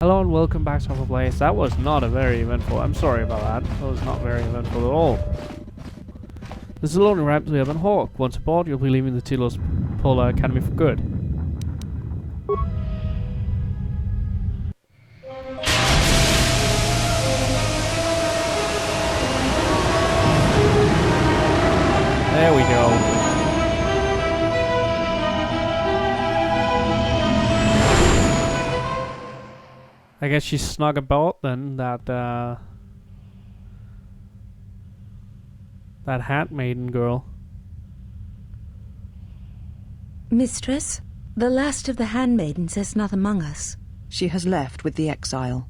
Hello and welcome back to our place. That was not a very eventful. I'm sorry about that. That was not very eventful at all. This is a lonely ramp to Heaven Hawk. Once aboard, you'll be leaving the Telos Polar Academy for good. There we go. I guess she's snug about then that handmaiden girl. Mistress, the last of the handmaidens is not among us. She has left with the exile.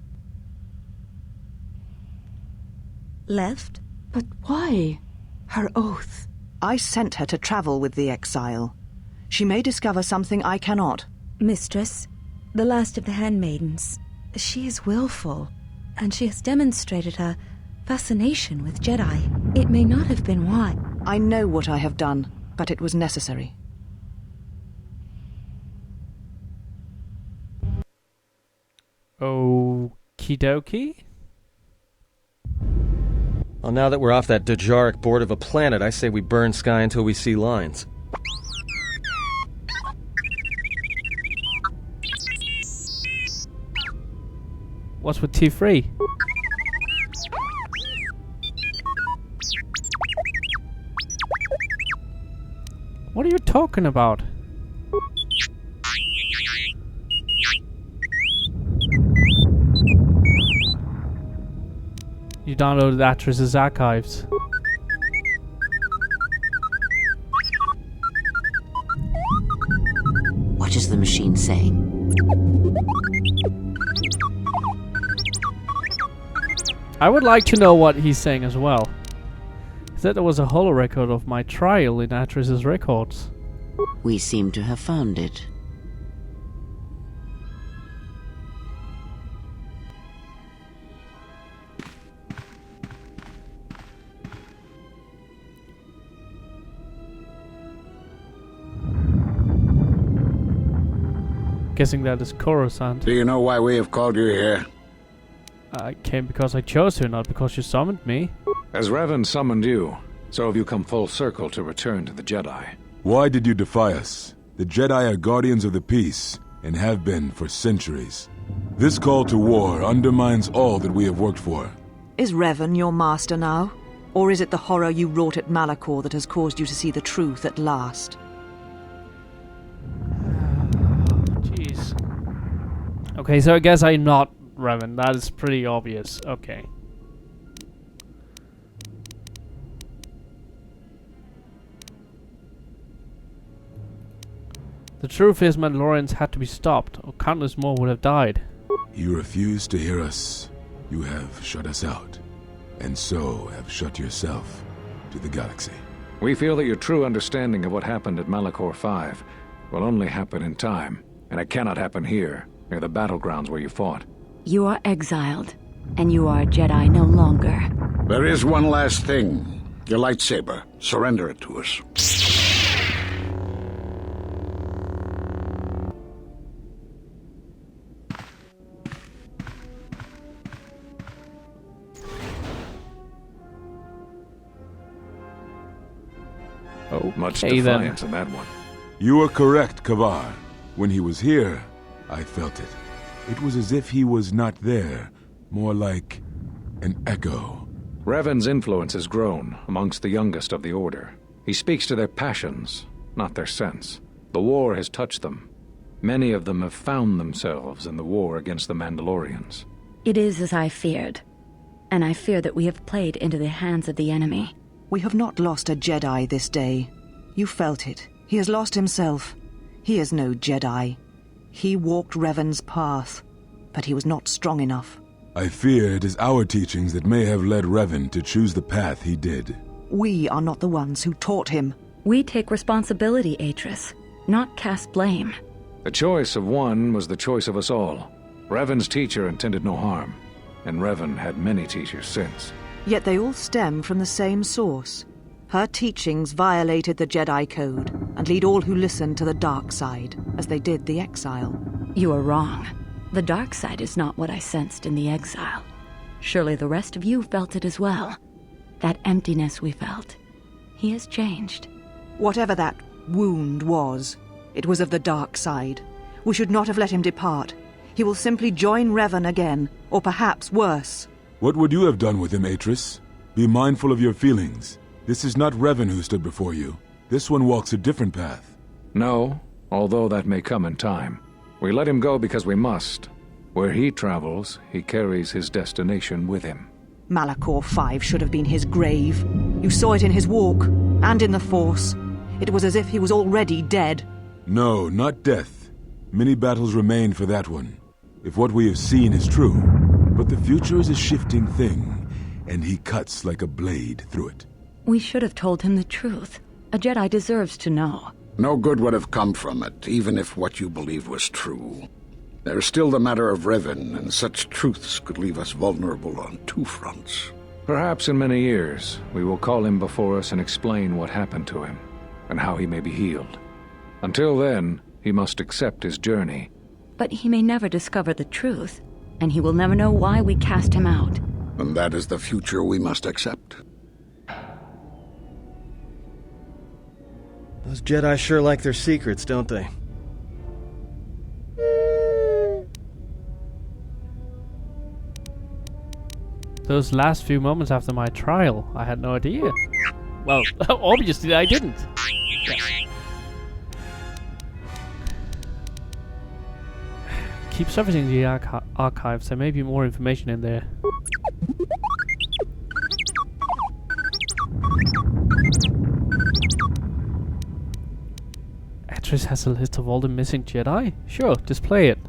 Left? But why? Her oath. I sent her to travel with the exile. She may discover something I cannot. Mistress, the last of the handmaidens. She is willful, and she has demonstrated her fascination with Jedi. It may not have been why. I know what I have done, but it was necessary. Okie dokie. Well, now that we're off that Dajaric board of a planet, I say we burn sky until we see lines. What's with T3? What are you talking about? You downloaded Atris's archives. What is the machine saying? I would like to know what he's saying as well. He said there was a holo record of my trial in Atris's records. We seem to have found it. Guessing that is Coruscant. Do you know why we have called you here? I came because I chose to, not because you summoned me. As Revan summoned you, so have you come full circle to return to the Jedi. Why did you defy us? The Jedi are guardians of the peace, and have been for centuries. This call to war undermines all that we have worked for. Is Revan your master now? Or is it the horror you wrought at Malachor that has caused you to see the truth at last? Jeez. Okay, so I guess I'm not Revan. That is pretty obvious. Okay. The truth is Mandalorians had to be stopped, or countless more would have died. You refuse to hear us. You have shut us out, and so have shut yourself to the galaxy. We feel that your true understanding of what happened at Malachor 5 will only happen in time, and it cannot happen here, near the battlegrounds where you fought. You are exiled, and you are a Jedi no longer. There is one last thing. Your lightsaber. Surrender it to us. Much Okay, defiance in that one. You are correct, Kavar. When he was here, I felt it. It was as if he was not there, more like an echo. Revan's influence has grown amongst the youngest of the Order. He speaks to their passions, not their sense. The war has touched them. Many of them have found themselves in the war against the Mandalorians. It is as I feared, and I fear that we have played into the hands of the enemy. We have not lost a Jedi this day. You felt it. He has lost himself. He is no Jedi. He walked Revan's path, but he was not strong enough. I fear it is our teachings that may have led Revan to choose the path he did. We are not the ones who taught him. We take responsibility, Atris, not cast blame. The choice of one was the choice of us all. Revan's teacher intended no harm, and Revan had many teachers since. Yet they all stem from the same source. Her teachings violated the Jedi Code and lead all who listen to the dark side, as they did the exile. You are wrong. The dark side is not what I sensed in the exile. Surely the rest of you felt it as well. That emptiness we felt. He has changed. Whatever that wound was, it was of the dark side. We should not have let him depart. He will simply join Revan again, or perhaps worse. What would you have done with him, Atris? Be mindful of your feelings. This is not Revan who stood before you. This one walks a different path. No, although that may come in time. We let him go because we must. Where he travels, he carries his destination with him. Malachor 5 should have been his grave. You saw it in his walk, and in the Force. It was as if he was already dead. No, not death. Many battles remain for that one, if what we have seen is true. But the future is a shifting thing, and he cuts like a blade through it. We should have told him the truth. A Jedi deserves to know. No good would have come from it, even if what you believed was true. There is still the matter of Revan, and such truths could leave us vulnerable on two fronts. Perhaps in many years, we will call him before us and explain what happened to him, and how he may be healed. Until then, he must accept his journey. But he may never discover the truth, and he will never know why we cast him out. And that is the future we must accept. Those Jedi sure like their secrets, don't they? Those last few moments after my trial, I had no idea. Well, obviously I didn't. Keep surfacing the archives. There may be more information in there. Atris has a list of all the missing Jedi? Sure, display it.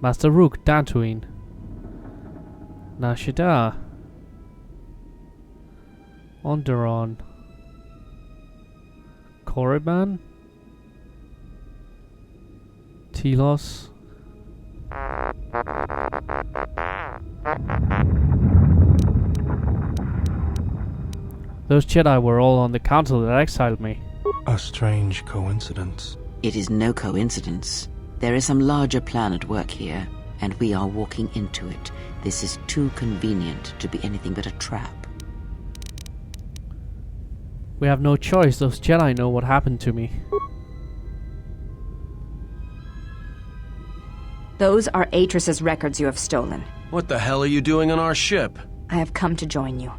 Master Rook, Dantooine. Nashida. Onderon. Korriban. Telos. Those Jedi were all on the council that exiled me. A strange coincidence. It is no coincidence. There is some larger plan at work here, and we are walking into it. This is too convenient to be anything but a trap. We have no choice. Those Jedi know what happened to me. Those are Atris's records you have stolen. What the hell are you doing on our ship? I have come to join you.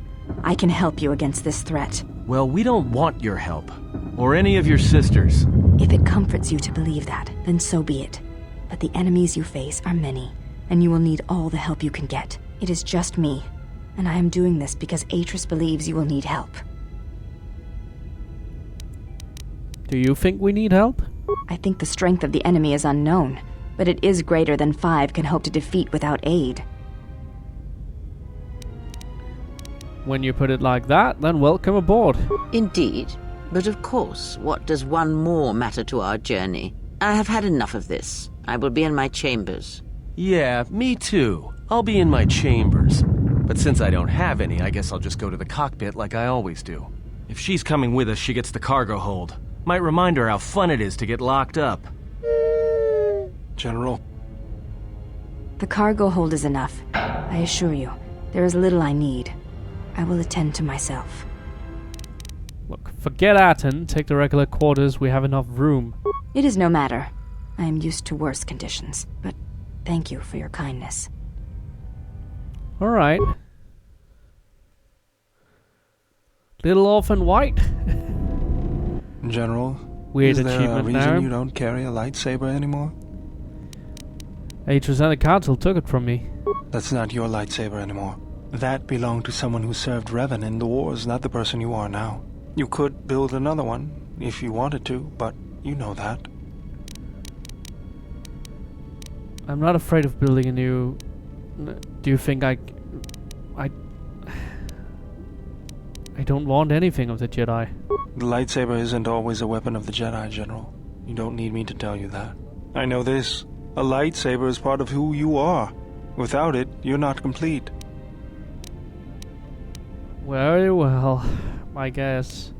I can help you against this threat. Well, we don't want your help. Or any of your sisters. If it comforts you to believe that, then so be it. But the enemies you face are many, and you will need all the help you can get. It is just me, and I am doing this because Atris believes you will need help. Do you think we need help? I think the strength of the enemy is unknown, but it is greater than 5 can hope to defeat without aid. When you put it like that, then welcome aboard. Indeed. But of course, what does one more matter to our journey? I have had enough of this. I will be in my chambers. Yeah, me too. I'll be in my chambers. But since I don't have any, I guess I'll just go to the cockpit like I always do. If she's coming with us, she gets the cargo hold. Might remind her how fun it is to get locked up. General. The cargo hold is enough. I assure you, there is little I need. I will attend to myself. Look, forget Aten. Take the regular quarters. We have enough room. It is no matter. I am used to worse conditions, but thank you for your kindness. Alright. Little Orphan White. General, Weird is there a achievement reason now. you don't carry a lightsaber anymore? Atris and the Council took it from me. That's not your lightsaber anymore. That belonged to someone who served Revan in the wars, not the person you are now. You could build another one, if you wanted to, but you know that. I'm not afraid of building a new... Do you think I don't want anything of the Jedi. The lightsaber isn't always a weapon of the Jedi, General. You don't need me to tell you that. I know this. A lightsaber is part of who you are. Without it, you're not complete. Very well, I guess.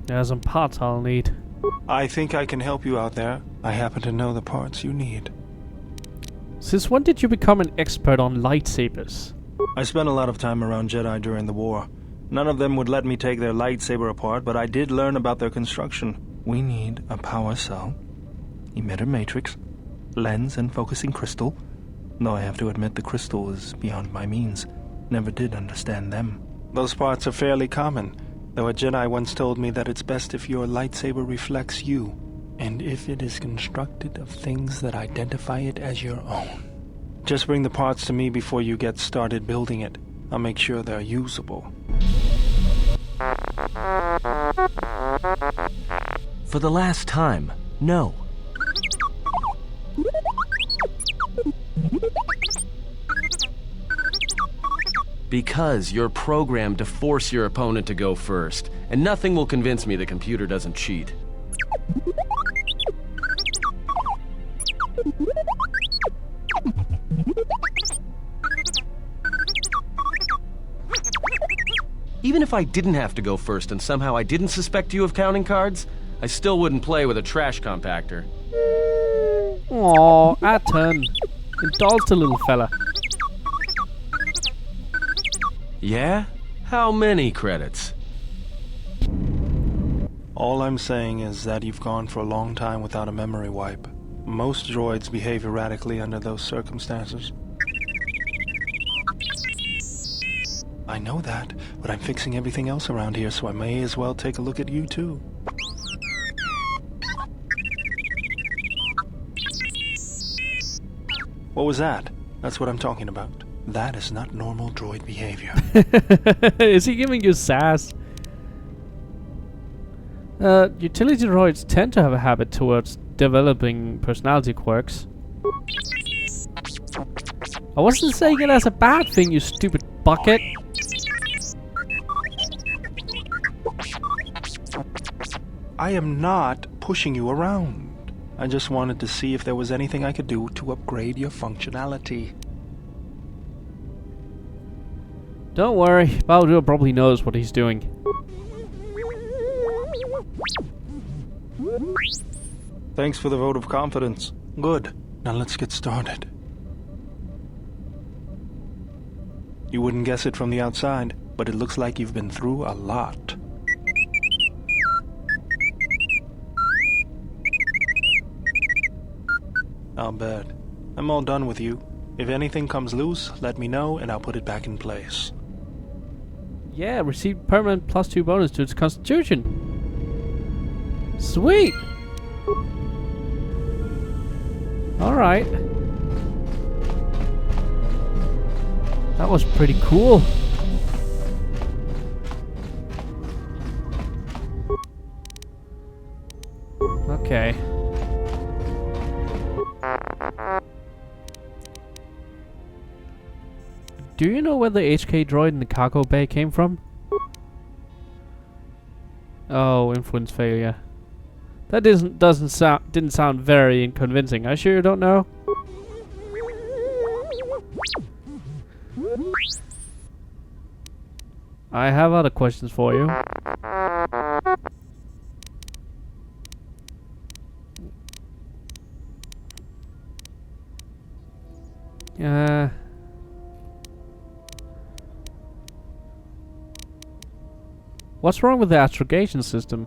There are some parts I'll need. I think I can help you out there. I happen to know the parts you need. Since when did you become an expert on lightsabers? I spent a lot of time around Jedi during the war. None of them would let me take their lightsaber apart, but I did learn about their construction. We need a power cell, emitter matrix, lens and focusing crystal. Though I have to admit the crystal is beyond my means. Never did understand them. Those parts are fairly common, though a Jedi once told me that it's best if your lightsaber reflects you, and if it is constructed of things that identify it as your own. Just bring the parts to me before you get started building it. I'll make sure they're usable. For the last time, no. Because you're programmed to force your opponent to go first, and nothing will convince me the computer doesn't cheat. Even if I didn't have to go first and somehow I didn't suspect you of counting cards, I still wouldn't play with a trash compactor. Aww, our turn. Indulge the little fella. Yeah? How many credits? All I'm saying is that you've gone for a long time without a memory wipe. Most droids behave erratically under those circumstances. I know that, but I'm fixing everything else around here, so I may as well take a look at you too. What was that? That's what I'm talking about. That is not normal droid behavior. Is he giving you sass? Utility droids tend to have a habit towards developing personality quirks. I wasn't saying it as a bad thing, you stupid bucket. I am not pushing you around. I just wanted to see if there was anything I could do to upgrade your functionality. Don't worry, Baldur probably knows what he's doing. Thanks for the vote of confidence. Good. Now let's get started. You wouldn't guess it from the outside, but it looks like you've been through a lot. I'll bet. I'm all done with you. If anything comes loose, let me know and I'll put it back in place. Yeah, received permanent +2 bonus to its constitution. Sweet! Alright. That was pretty cool. Okay. Do you know where the HK droid in the cargo bay came from? Oh, influence failure. That didn't sound very convincing. Are you sure you don't know? I have other questions for you. What's wrong with the astrogation system?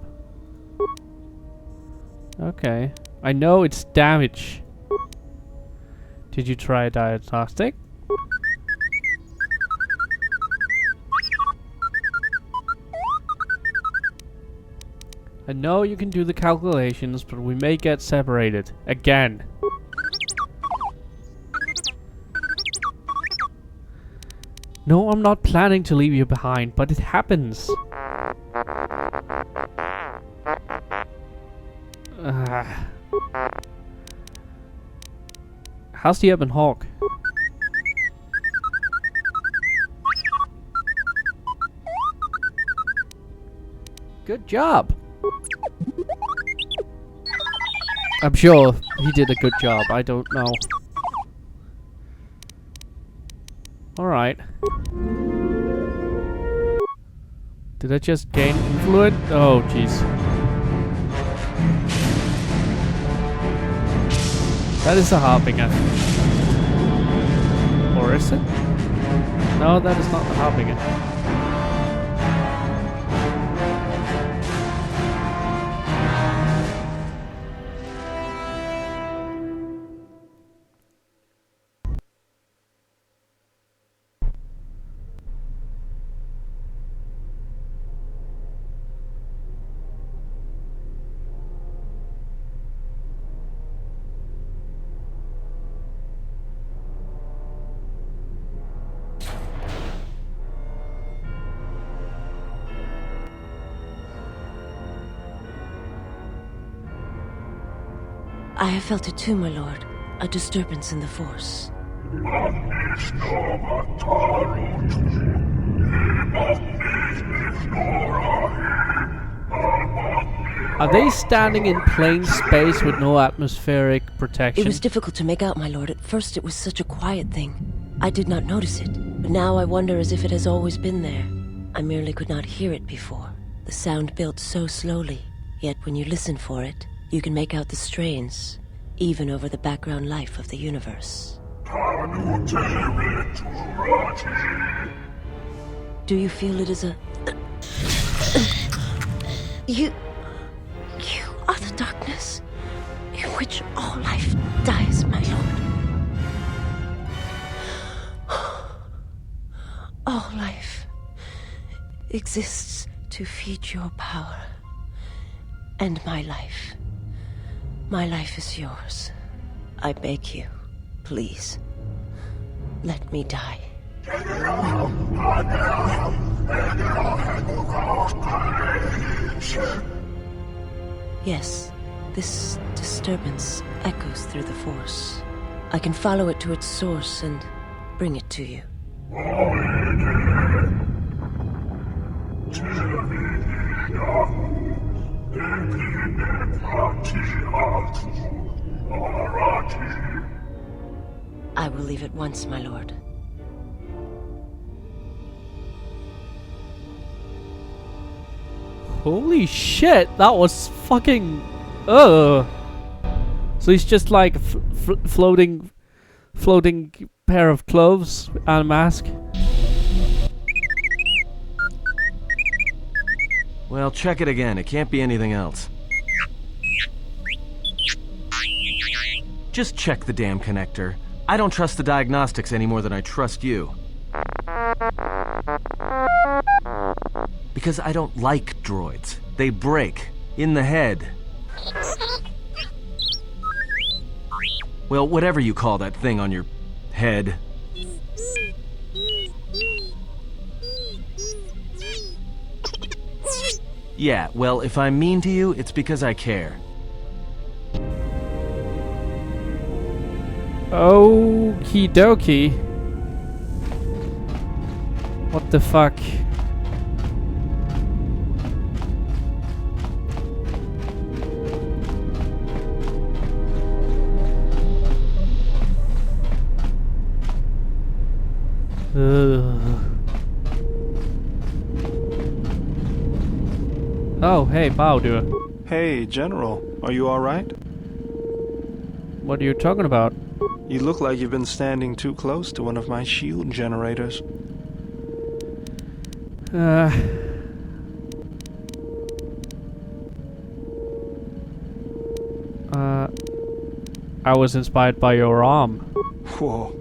Okay. I know it's damage. Did you try a diagnostic? I know you can do the calculations, but we may get separated. Again. No, I'm not planning to leave you behind, but it happens. How's the Ebon Hawk? Good job! I'm sure he did a good job, I don't know. Alright. Did I just gain influence? Oh, jeez. That is a harbinger. Or is it? No, that is not the harbinger. I have felt it too, my lord. A disturbance in the Force. Are they standing in plain space with no atmospheric protection? It was difficult to make out, my lord. At first it was such a quiet thing. I did not notice it. But now I wonder as if it has always been there. I merely could not hear it before. The sound built so slowly. Yet when you listen for it, you can make out the strains, even over the background life of the universe. Do you feel it is a... You are the darkness in which all life dies, my lord. All life exists to feed your power. And my life is yours. I beg you, please, let me die. Yes, this disturbance echoes through the Force. I can follow it to its source and bring it to you. I will leave at once, my lord. Holy shit, that was fucking... Ugh. So he's just like floating pair of clothes and a mask. Well, check it again. It can't be anything else. Just check the damn connector. I don't trust the diagnostics any more than I trust you. Because I don't like droids. They break. In the head. Well, whatever you call that thing on your head. Yeah, well, if I'm mean to you, it's because I care. Okie dokie. What the fuck? Oh, hey, Bowder. Hey, General. Are you alright? What are you talking about? You look like you've been standing too close to one of my shield generators. I was inspired by your arm. Whoa.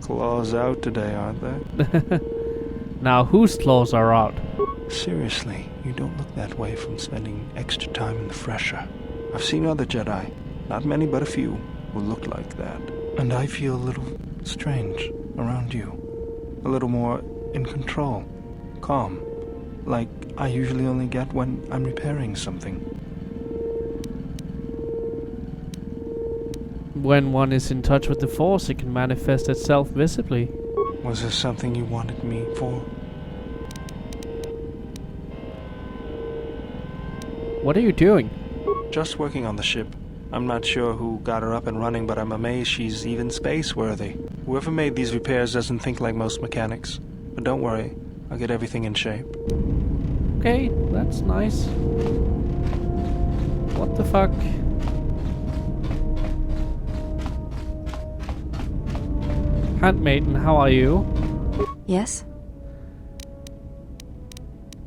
Claws out today, aren't they? Now, whose claws are out? Seriously, you don't look that way from spending extra time in the fresher. I've seen other Jedi, not many but a few, who look like that. And I feel a little strange around you. A little more in control. Calm. Like I usually only get when I'm repairing something. When one is in touch with the Force, it can manifest itself visibly. Was there something you wanted me for? What are you doing? Just working on the ship. I'm not sure who got her up and running, but I'm amazed she's even space-worthy. Whoever made these repairs doesn't think like most mechanics. But don't worry, I'll get everything in shape. Okay, that's nice. What the fuck? Handmaiden, how are you? Yes?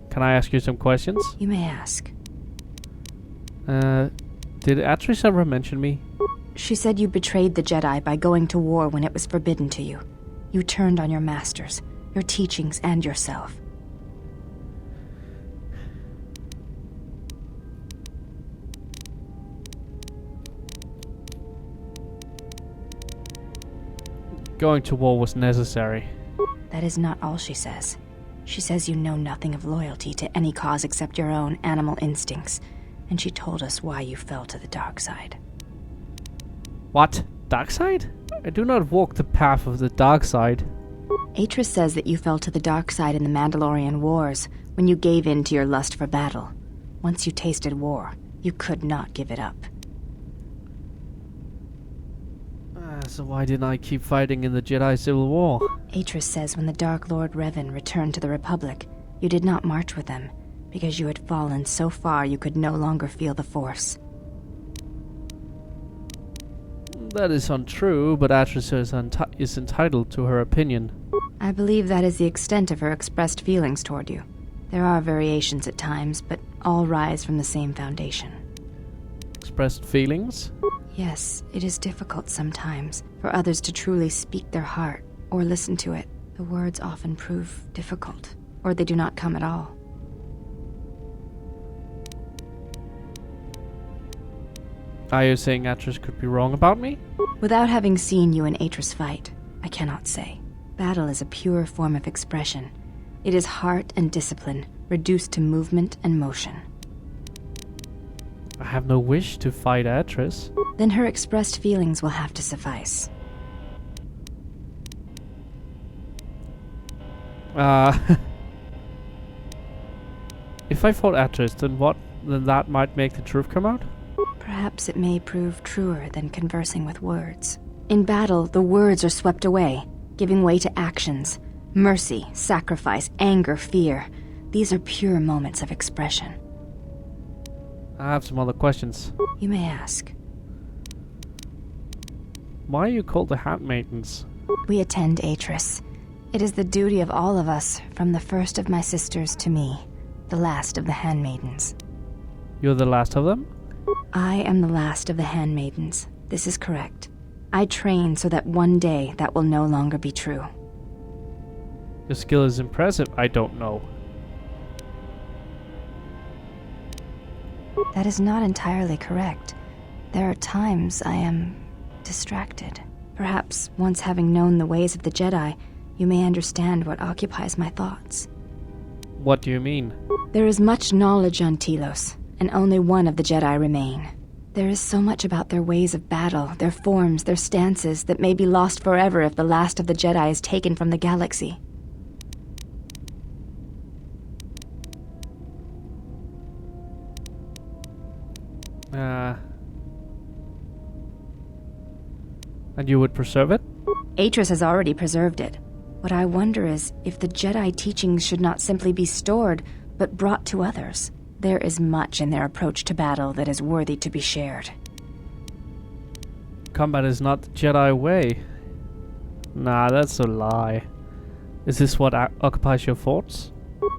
Can I ask you some questions? You may ask. Did Atris ever mention me? She said you betrayed the Jedi by going to war when it was forbidden to you. You turned on your masters, your teachings, and yourself. Going to war was necessary. That is not all she says. She says you know nothing of loyalty to any cause except your own animal instincts, and she told us why you fell to the dark side. What? Dark side? I do not walk the path of the dark side. Atris says that you fell to the dark side in the Mandalorian Wars when you gave in to your lust for battle. Once you tasted war, you could not give it up. So why didn't I keep fighting in the Jedi Civil War? Atris says when the Dark Lord Revan returned to the Republic, you did not march with them, because you had fallen so far you could no longer feel the Force. That is untrue, but Atris is entitled to her opinion. I believe that is the extent of her expressed feelings toward you. There are variations at times, but all rise from the same foundation. Expressed feelings? Yes, it is difficult sometimes for others to truly speak their heart or listen to it. The words often prove difficult, or they do not come at all. Are you saying Atris could be wrong about me? Without having seen you and Atris fight, I cannot say. Battle is a pure form of expression. It is heart and discipline, reduced to movement and motion. I have no wish to fight Atris. Then her expressed feelings will have to suffice. If I fought Atris, then that might make the truth come out? Perhaps it may prove truer than conversing with words. In battle, the words are swept away, giving way to actions. Mercy, sacrifice, anger, fear. These are pure moments of expression. I have some other questions. You may ask. Why are you called the Handmaidens? We attend Atris. It is the duty of all of us, from the first of my sisters to me, the last of the Handmaidens. You're the last of them? I am the last of the Handmaidens. This is correct. I train so that one day that will no longer be true. Your skill is impressive. I don't know. That is not entirely correct. There are times I am distracted. Perhaps once having known the ways of the Jedi, you may understand what occupies my thoughts. What do you mean? There is much knowledge on Telos, and only one of the Jedi remain. There is so much about their ways of battle, their forms, their stances, that may be lost forever if the last of the Jedi is taken from the galaxy. And you would preserve it? Atris has already preserved it. What I wonder is if the Jedi teachings should not simply be stored, but brought to others. There is much in their approach to battle that is worthy to be shared. Combat is not the Jedi way. Nah, that's a lie. Is this what occupies your thoughts?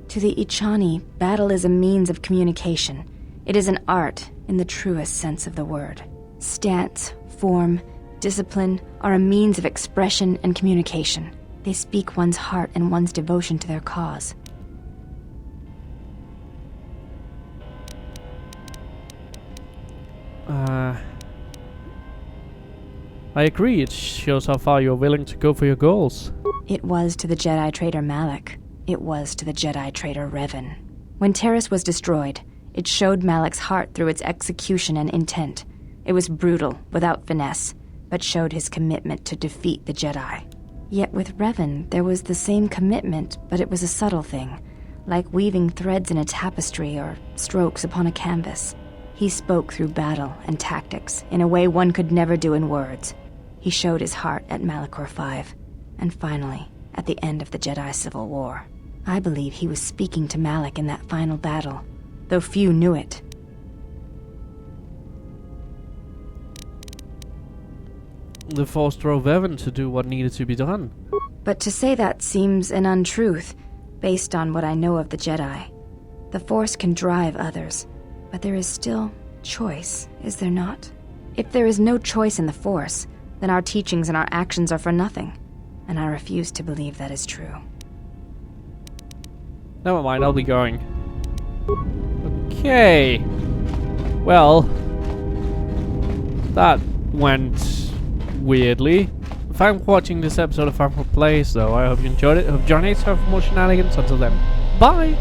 To the Ichani, battle is a means of communication. It is an art in the truest sense of the word. Stance, form, discipline are a means of expression and communication. They speak one's heart and one's devotion to their cause. I agree, it shows how far you're willing to go for your goals. It was to the Jedi traitor Malak. It was to the Jedi traitor Revan. When Terrace was destroyed, it showed Malak's heart through its execution and intent. It was brutal, without finesse, but showed his commitment to defeat the Jedi. Yet with Revan, there was the same commitment, but it was a subtle thing, like weaving threads in a tapestry or strokes upon a canvas. He spoke through battle and tactics in a way one could never do in words. He showed his heart at Malachor V, and finally, at the end of the Jedi Civil War. I believe he was speaking to Malak in that final battle, though few knew it. the Force drove Evan to do what needed to be done. But to say that seems an untruth, based on what I know of the Jedi. The Force can drive others, but there is still choice, is there not? If there is no choice in the Force, then our teachings and our actions are for nothing, and I refuse to believe that is true. Never mind, I'll be going. Okay. Well, that went weirdly. Thanks for watching this episode of Fun for Plays, though. I hope you enjoyed it. Hope Johnny's have more shenanigans. Until then, bye!